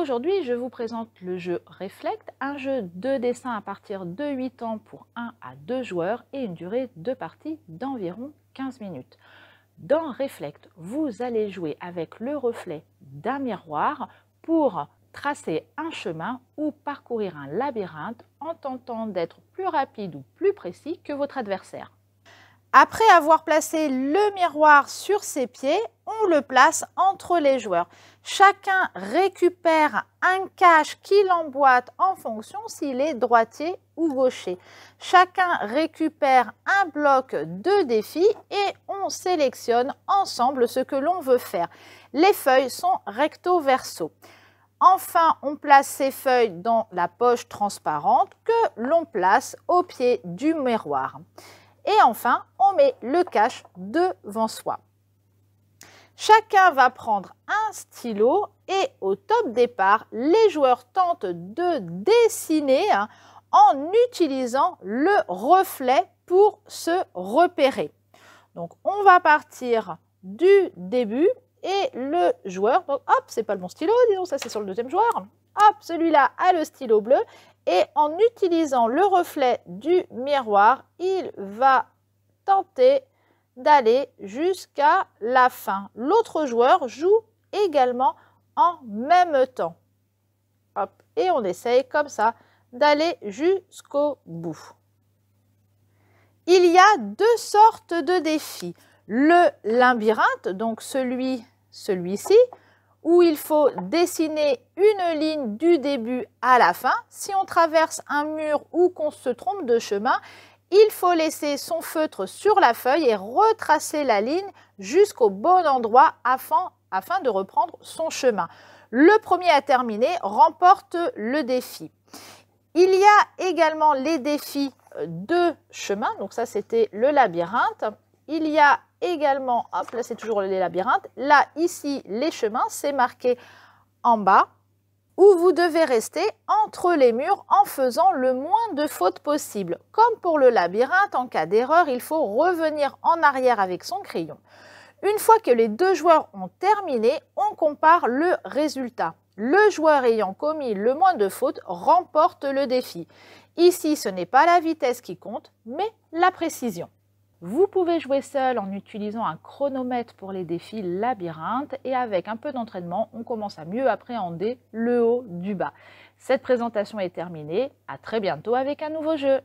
Aujourd'hui, je vous présente le jeu Reflect, un jeu de dessin à partir de 8 ans pour 1 à 2 joueurs et une durée de partie d'environ 15 minutes. Dans Reflect, vous allez jouer avec le reflet d'un miroir pour tracer un chemin ou parcourir un labyrinthe en tentant d'être plus rapide ou plus précis que votre adversaire. Après avoir placé le miroir sur ses pieds, on le place entre les joueurs. Chacun récupère un cache qu'il emboîte en fonction s'il est droitier ou gaucher. Chacun récupère un bloc de défi et on sélectionne ensemble ce que l'on veut faire. Les feuilles sont recto-verso. Enfin, on place ces feuilles dans la poche transparente que l'on place au pied du miroir. Et enfin, on met le cache devant soi. Chacun va prendre un stylo et au top départ, les joueurs tentent de dessiner en utilisant le reflet pour se repérer. Donc, on va partir du début et le joueur, donc hop, c'est pas le bon stylo, disons ça c'est sur le deuxième joueur. Hop, celui-là a le stylo bleu et en utilisant le reflet du miroir, il va tenter d'aller jusqu'à la fin. L'autre joueur joue également en même temps. Hop, et on essaye comme ça d'aller jusqu'au bout. Il y a deux sortes de défis. Le labyrinthe, donc celui-ci, où il faut dessiner une ligne du début à la fin. Si on traverse un mur ou qu'on se trompe de chemin, il faut laisser son feutre sur la feuille et retracer la ligne jusqu'au bon endroit afin de reprendre son chemin. Le premier à terminer remporte le défi. Il y a également les défis de chemin, donc ça c'était le labyrinthe. Il y a également, hop là c'est toujours les labyrinthes, là ici les chemins, c'est marqué en bas, où vous devez rester entre les murs en faisant le moins de fautes possible. Comme pour le labyrinthe, en cas d'erreur, il faut revenir en arrière avec son crayon. Une fois que les deux joueurs ont terminé, on compare le résultat. Le joueur ayant commis le moins de fautes remporte le défi. Ici, ce n'est pas la vitesse qui compte, mais la précision. Vous pouvez jouer seul en utilisant un chronomètre pour les défis labyrinthe et avec un peu d'entraînement, on commence à mieux appréhender le haut du bas. Cette présentation est terminée. À très bientôt avec un nouveau jeu.